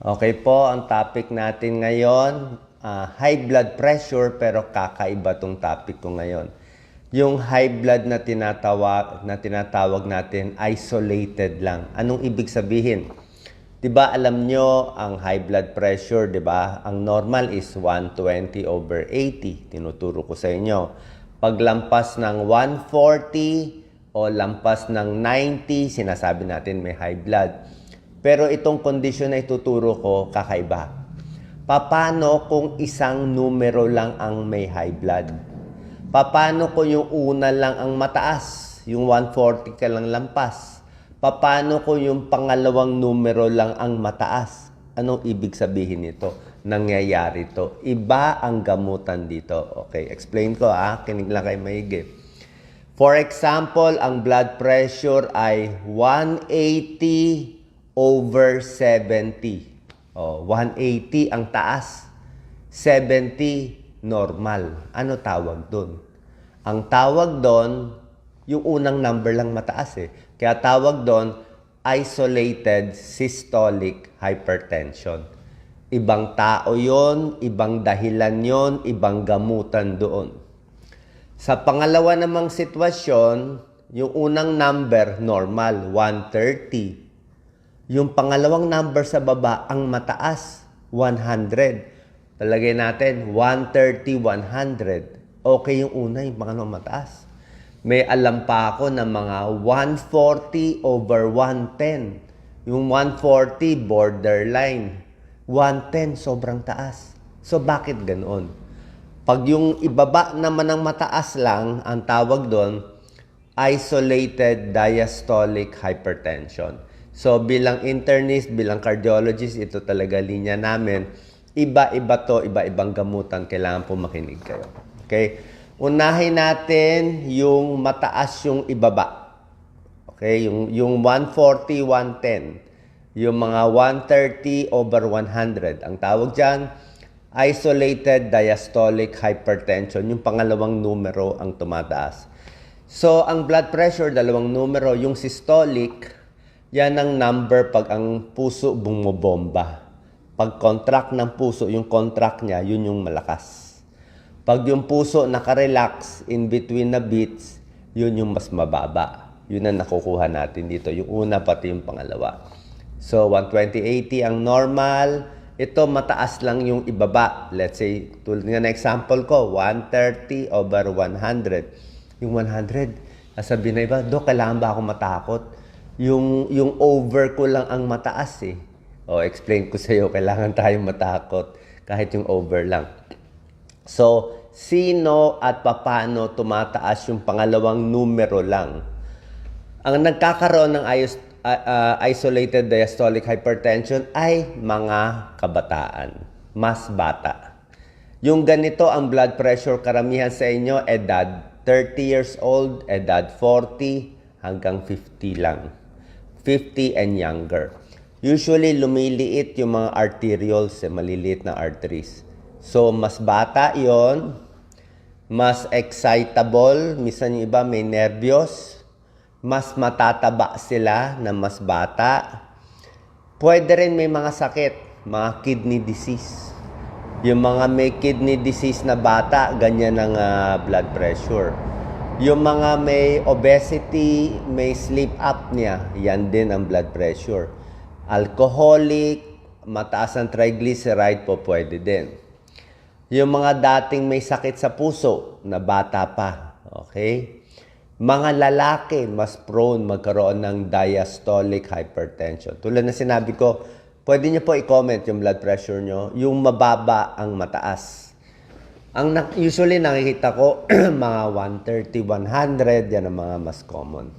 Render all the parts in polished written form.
Okay po, ang topic natin ngayon, high blood pressure, pero kakaiba tong topic ko ngayon. Yung high blood na tinatawag natin, isolated lang. Anong ibig sabihin? 'Di ba alam nyo ang high blood pressure, 'di ba? Ang normal is 120/80. Tinuturo ko sa inyo. Paglampas ng 140 o lampas ng 90, sinasabi natin may high blood. Pero itong kondisyon na ituturo ko, kakaiba. Paano kung isang numero lang ang may high blood? Paano kung yung una lang ang mataas, yung 140 ka lang lampas? Paano kung yung pangalawang numero lang ang mataas? Anong ibig sabihin nito? Nangyayari to. Iba ang gamutan dito. Okay, explain ko kinig lang kayo maigi. For example, ang blood pressure ay 180/70. 180 ang taas, 70 normal. Ano tawag doon? Ang tawag doon, yung unang number lang mataas Kaya tawag doon, isolated systolic hypertension. Ibang tao yon, ibang dahilan yon, ibang gamutan doon. Sa pangalawa namang sitwasyon, yung unang number, normal, 130. Yung pangalawang number sa baba, ang mataas, 100. Talagay natin, 130, 100. Okay yung una, yung pangalawang mataas. May alam pa ako na mga 140/110. Yung 140, borderline. 110, sobrang taas. So, bakit ganoon? Pag yung ibaba naman ng mataas lang, ang tawag doon, isolated diastolic hypertension. So, bilang internist, bilang cardiologist, ito talaga linya namin. Iba-iba to, iba-ibang gamutan. Kailangan po makinig kayo. Okay? Unahin natin yung mataas yung ibaba. Okay? Yung 140, 110. Yung mga 130/100. Ang tawag dyan, isolated diastolic hypertension. Yung pangalawang numero ang tumataas. So, ang blood pressure, dalawang numero. Yung systolic, yan ang number pag ang puso bumobomba. Pag contract ng puso, yung contract niya, yun yung malakas. Pag yung puso nakarelax in between the beats, yun yung mas mababa. Yun ang nakukuha natin dito. Yung una pati yung pangalawa. So, 120/80 ang normal. Ito, mataas lang yung ibaba. Let's say, tulad nga na example ko, 130/100. Yung 100, sasabihin na iba, Dok, kailangan ba ako matakot? Yung over ko lang ang mataas explain ko sa iyo, kailangan tayong matakot kahit yung over lang. So, sino at paano tumataas yung pangalawang numero lang? Ang nagkakaroon ng isolated diastolic hypertension ay mga kabataan, mas bata. Yung ganito ang blood pressure karamihan sa inyo, edad 30 years old, edad 40 hanggang 50 lang. 50 and younger. Usually, lumiliit yung mga arterioles, maliliit na arteries. So, mas bata yon, mas excitable, minsan yung iba may nervyos, mas matataba sila na mas bata. Pwede rin may mga sakit, mga kidney disease. Yung mga may kidney disease na bata, ganyan ang blood pressure. Yung mga may obesity, may sleep apnea, yan din ang blood pressure. Alcoholic, mataas ang triglyceride po pwede din. Yung mga dating may sakit sa puso na bata pa, okay? Mga lalaki, mas prone magkaroon ng diastolic hypertension. Tulad na sinabi ko, pwede nyo po i-comment yung blood pressure nyo, yung mababa ang mataas. Ang usually nakikita ko, mga 130, 100, yan ang mga mas common.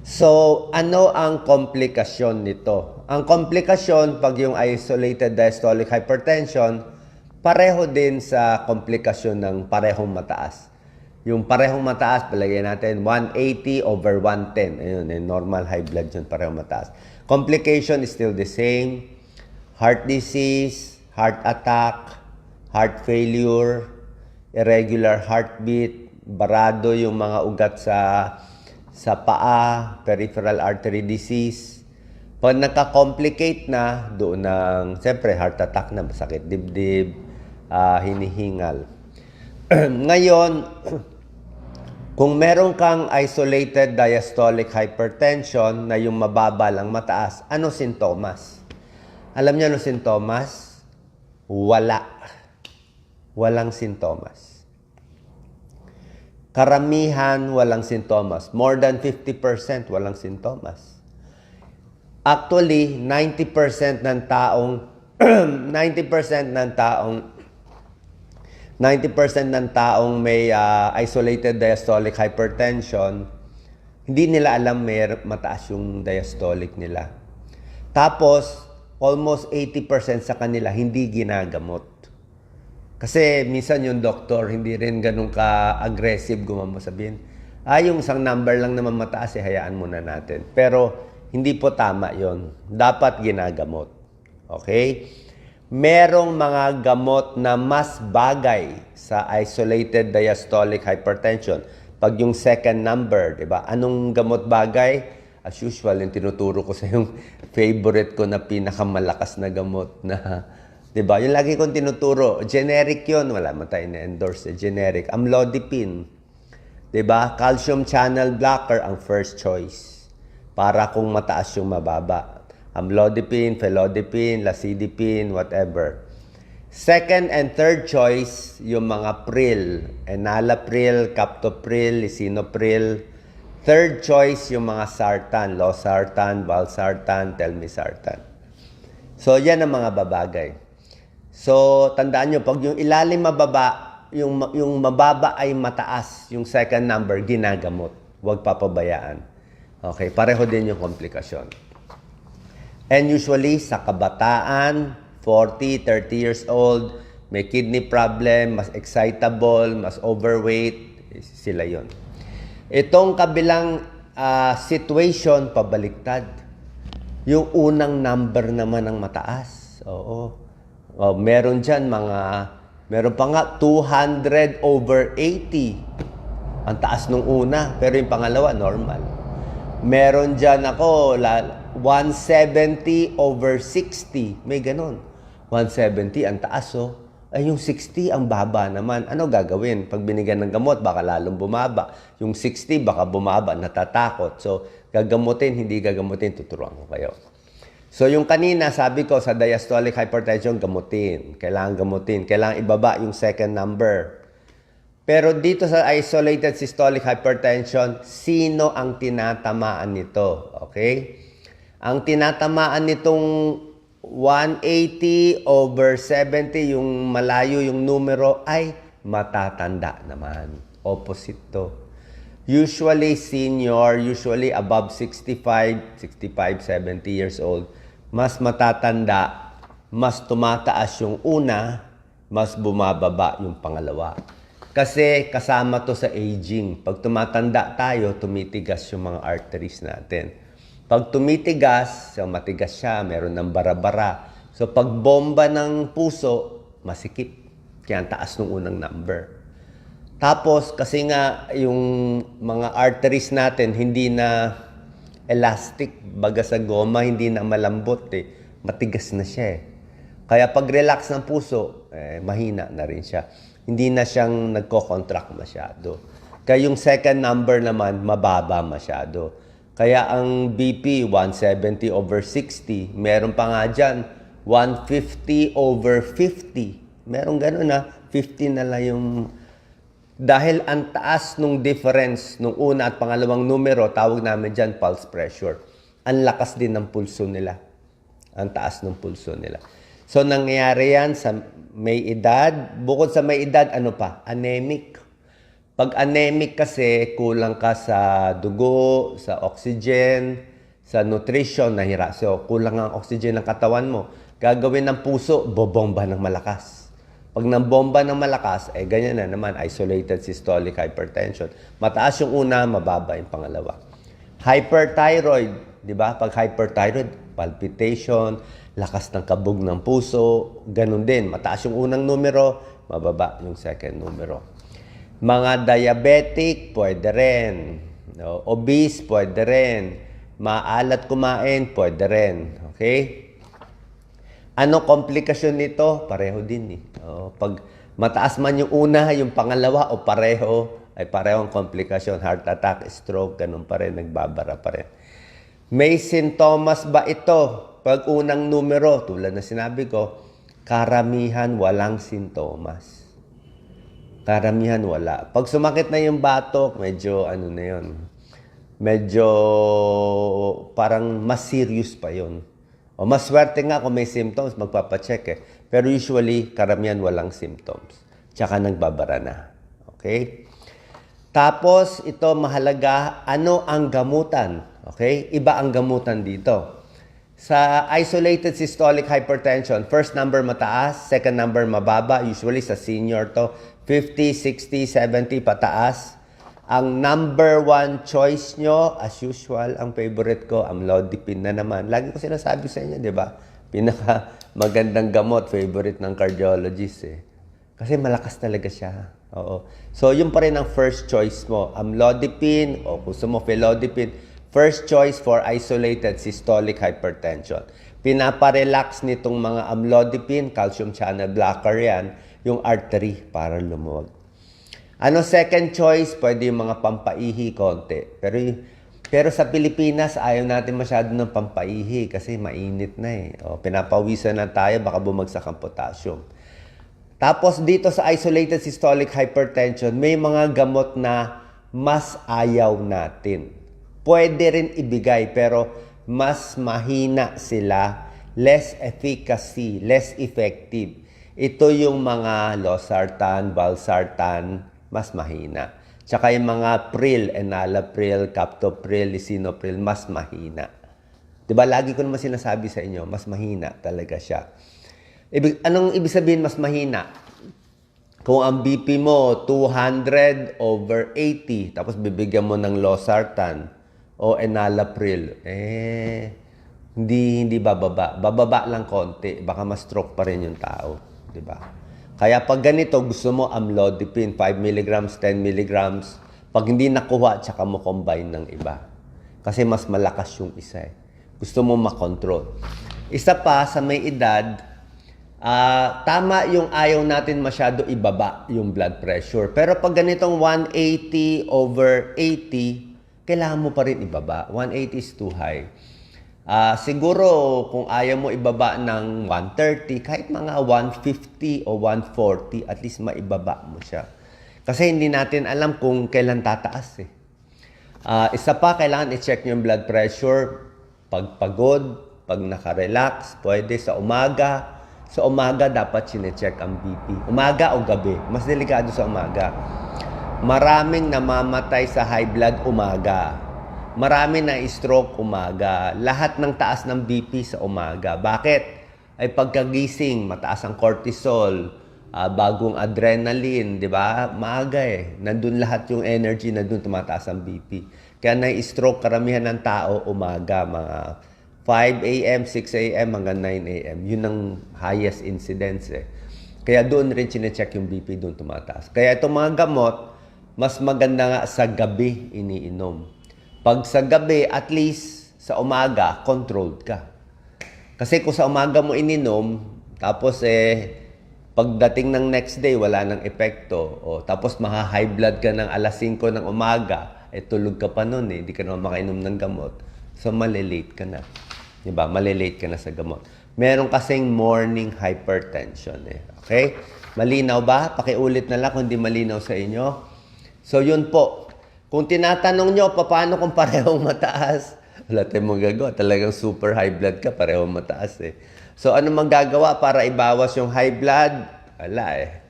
So, ano ang komplikasyon nito? Ang komplikasyon, pag yung isolated diastolic hypertension, pareho din sa komplikasyon ng parehong mataas. Yung parehong mataas, palagay natin, 180/110. Ayun, normal high blood yun, parehong mataas. Complication is still the same. Heart disease, heart attack, heart failure, irregular heartbeat, barado yung mga ugat sa paa, peripheral artery disease, Pag nagka-complicate na, doon ng, siyempre, heart attack na, sakit dibdib, hinihingal. Ngayon, kung meron kang isolated diastolic hypertension na yung mababa lang mataas, ano sintomas? Alam niyo ano sintomas? Wala. Walang sintomas. Karamihan walang sintomas. More than 50% walang sintomas. Actually, 90% ng taong 90% ng taong may isolated diastolic hypertension, hindi nila alam may mataas yung diastolic nila. Tapos, almost 80% sa kanila hindi ginagamot. Kasi minsan yung doktor hindi rin ganun ka-aggressive gumamo sabihin, yung isang number lang naman mataas, hayaan muna natin. Pero hindi po tama yon. Dapat ginagamot. Okay? Merong mga gamot na mas bagay sa isolated diastolic hypertension. Pag yung second number, di ba? Anong gamot bagay? As usual, yung tinuturo ko sa yung favorite ko na pinakamalakas na gamot na, di ba? Yung lagi kong tinuturo, generic yun. Wala man tayo na-endorse, generic. Amlodipine. Di ba? Calcium channel blocker ang first choice. Para kung mataas yung mababa. Amlodipine, felodipine, lasodipine, whatever. Second and third choice, yung mga pril. Enalapril, captopril, lisinopril. Third choice, yung mga sartan. Losartan, valsartan, telmisartan. So, yan ang mga babagay. So, tandaan nyo, pag yung ilalim mababa, yung mababa ay mataas, yung second number, ginagamot. Huwag papabayaan. Okay, pareho din yung komplikasyon. And usually, sa kabataan, 40, 30 years old, may kidney problem, mas excitable, mas overweight, sila yon. Itong kabilang situation, pabaliktad. Yung unang number naman ang mataas. Oo. Meron dyan meron pa nga 200/80. Ang taas nung una, pero yung pangalawa, normal. Meron dyan ako, 170/60. May ganon. 170, ang taas Ay, yung 60, ang baba naman. Ano gagawin? Pag binigyan ng gamot, baka lalong bumaba. Yung 60, baka bumaba, natatakot. So, gagamutin, hindi gagamutin, tuturuan ko kayo. So, yung kanina, sabi ko, sa diastolic hypertension, gamutin. Kailangan gamutin. Kailangan ibaba yung second number. Pero dito sa isolated systolic hypertension, sino ang tinatamaan nito? Okay? Ang tinatamaan nitong 180/70, yung malayo yung numero, ay matatanda naman. Opposite to. Usually senior, usually above 65, 70 years old, mas matatanda, mas tumataas yung una, mas bumababa yung pangalawa. Kasi kasama to sa aging. Pag tumatanda tayo, tumitigas yung mga arteries natin. Pag tumitigas, so matigas siya, meron ng bara-bara. So pag bomba ng puso, masikip. Kaya ang taas ng unang number. Tapos, kasi nga yung mga arteries natin hindi na elastic, baga sa goma, hindi na malambot matigas na siya Kaya pag relax ng puso, mahina na rin siya. Hindi na siyang nagko-contract masyado. Kaya yung second number naman, mababa masyado. Kaya ang BP, 170/60. Meron pa nga dyan, 150/50. Meron ganun 50 na lang yung... Dahil ang taas nung difference nung una at pangalawang numero, tawag namin dyan pulse pressure. Ang lakas din ng pulso nila. Ang taas ng pulso nila. So, nangyayari yan sa may edad. Bukod sa may edad, ano pa? Anemic. Pag anemic kasi, kulang ka sa dugo, sa oxygen, sa nutrition, nahira. So, kulang ang oxygen ng katawan mo. Gagawin ng puso, bobomba ng malakas. Pag nambomba ng malakas, ganyan na naman, isolated systolic hypertension. Mataas yung una, mababa yung pangalawa. Hyperthyroid, di ba? Pag hyperthyroid, palpitation, lakas ng kabog ng puso, ganun din. Mataas yung unang numero, mababa yung second numero. Mga diabetic, pwede rin. No? Obese, pwede rin. Maalat kumain, pwede rin. Okay? Ano komplikasyon nito? Pareho din eh. Pag mataas man yung una, yung pangalawa o pareho, ay parehong komplikasyon. Heart attack, stroke, ganun pa rin, nagbabara pa rin. May sintomas ba ito? Pag unang numero, tulad na sinabi ko, karamihan walang sintomas. Karamihan wala. Pag sumakit na yung batok, medyo ano na yun. Medyo parang mas serious pa yun. O mas swerte nga kung may symptoms, magpapacheck eh. Pero usually, karamihan walang symptoms. Tsaka nagbabara na. Okay? Tapos, ito mahalaga, ano ang gamutan? Okay? Iba ang gamutan dito. Sa isolated systolic hypertension, first number mataas, second number mababa. Usually sa senior to, 50, 60, 70 pataas. Ang number one choice nyo, as usual, ang favorite ko, amlodipine na naman. Lagi ko sinasabi sa inyo, di ba? Pinaka magandang gamot, favorite ng cardiologist eh. Kasi malakas talaga siya. Oo. So, yun pa rin ang first choice mo. Amlodipine, o kung gusto mo, felodipine, first choice for isolated systolic hypertension. Pinaparelax nitong mga amlodipine, calcium channel blocker yan, yung artery para lumuwag. Ano second choice? Pwede yung mga pampaihi konti. Pero sa Pilipinas, ayaw natin masyado ng pampaihi kasi mainit na eh. Pinapawisan na tayo, baka bumagsak ang potassium. Tapos dito sa isolated systolic hypertension, may mga gamot na mas ayaw natin. Pwede rin ibigay pero mas mahina sila, less efficacy, less effective. Ito yung mga losartan, valsartan, mas mahina. Tsaka yung mga pril, enalapril, captopril, lisinopril, mas mahina. Diba, lagi ko naman sinasabi sa inyo, mas mahina talaga siya. Anong ibig sabihin mas mahina? Kung ang BP mo 200/80, tapos bibigyan mo ng losartan o enalapril, hindi bababa. Bababa lang konti, baka ma-stroke pa rin yung tao. Diba? Kaya pag ganito, gusto mo amlodipine, 5 mg, 10 mg. Pag hindi nakuha, tsaka mo combine ng iba. Kasi mas malakas yung isa eh. Gusto mo makontrol. Isa pa, sa may edad, tama yung ayaw natin masyado ibaba yung blood pressure. Pero pag ganitong 180/80, kailangan mo pa rin ibaba. 180 is too high. Siguro kung ayaw mo ibaba ng 130, kahit mga 150 o 140, at least maibaba mo siya. Kasi hindi natin alam kung kailan tataas eh. Isa pa, kailangan i-check nyo yung blood pressure. Pag pagod, pag nakarelax, pwede sa umaga. Sa umaga dapat sine-check ang BP. Umaga o gabi? Mas delikado sa umaga. Maraming namamatay sa high blood umaga. Marami na stroke umaga. Lahat ng taas ng BP sa umaga. Bakit? Ay pagkagising, mataas ang cortisol, bagong adrenaline, di ba? Maaga eh. Nandun lahat yung energy, nandun tumataas ang BP. Kaya na-stroke karamihan ng tao umaga, mga 5 a.m., 6 a.m. hanggang 9 a.m. Yun ang highest incidence eh. Kaya doon rin chinecheck yung BP, doon tumataas. Kaya itong mga gamot, mas maganda nga sa gabi iniinom. Pag sa gabi, at least sa umaga, controlled ka. Kasi kung sa umaga mo ininom, tapos pagdating ng next day, wala nang epekto. Tapos maha-high blood ka ng alas 5 ng umaga, tulog ka pa nun hindi ka naman makainom ng gamot. So malilate ka na. Diba? Malilate ka na sa gamot. Meron kasing morning hypertension Okay? Malinaw ba? Pakiulit na lang kung di malinaw sa inyo. So yun po. Kung tinatanong nyo, paano kung parehong mataas? Wala tayong magagawa. Talagang super high blood ka, parehong mataas eh. So, ano magagawa para ibawas yung high blood? Wala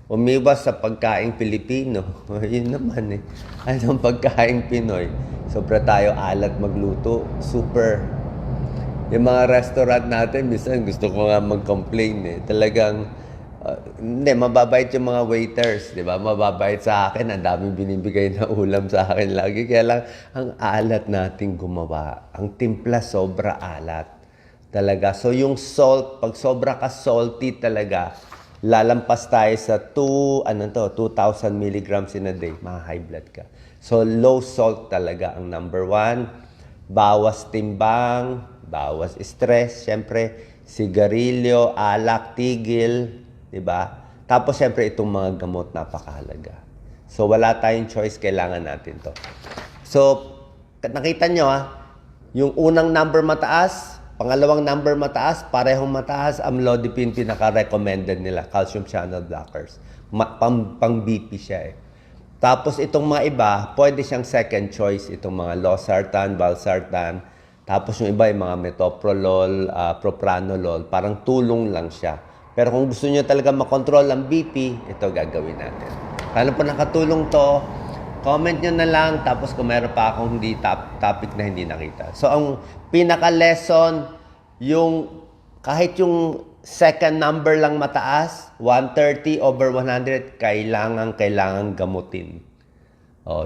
umiwas sa pagkaing Pilipino. Yun naman Anong pagkaing Pinoy? Sobra tayo alat magluto. Super. Yung mga restaurant natin, minsan gusto ko nga mag-complain Talagang, hindi, mababait yung mga waiters, di ba? Mababait sa akin, ang daming binibigay na ulam sa akin lagi. Kaya lang, ang alat nating gumawa. Ang timpla, sobra alat. Talaga. So, yung salt, pag sobra ka salty talaga, lalampas tayo sa 2,000 milligrams in a day, high blood ka. So, low salt talaga ang number one. bawas timbang, bawas stress, syempre, sigarilyo, alak, tigil, di ba? Tapos syempre itong mga gamot napakahalaga. So wala tayong choice, kailangan natin to. So, nakita nyo yung unang number mataas, pangalawang number mataas, parehong mataas, amlodipine pinaka-recommended nila, calcium channel blockers. Pang-BP siya eh. Tapos itong mga iba, pwede siyang second choice, itong mga losartan, valsartan. Tapos yung iba, yung mga metoprolol, propranolol, parang tulong lang siya. Pero kung gusto niyo talaga makontrol ang BP, ito gagawin natin. Paano po nakatulong to? Comment nyo na lang, tapos kung meron pa akong topic na hindi nakita. So, ang pinaka-lesson, kahit yung second number lang mataas, 130 over 100, kailangan gamutin.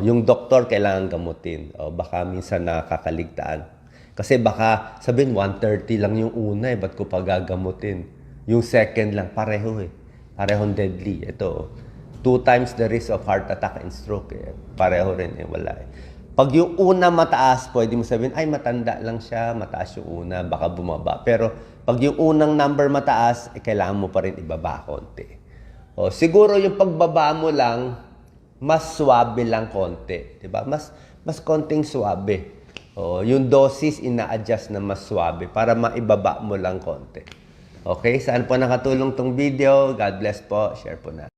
Yung doktor kailangan gamutin. Baka minsan nakakaligtaan. Kasi baka sabihin 130 lang yung una ba't ko pa gagamutin? Yung second lang, pareho Parehong deadly. Ito, 2 times the risk of heart attack and stroke. Pareho rin wala Pag yung una mataas, pwede mo sabihin, ay matanda lang siya, mataas yung una, baka bumaba. Pero pag yung unang number mataas, kailangan mo pa rin ibaba konti. Siguro yung pagbaba mo lang, mas swabe lang konti. Diba? Mas konting swabe. Yung dosis, ina-adjust na mas swabe para maibaba mo lang konti. Okay? Saan po nakatulong tong video? God bless po. Share po na.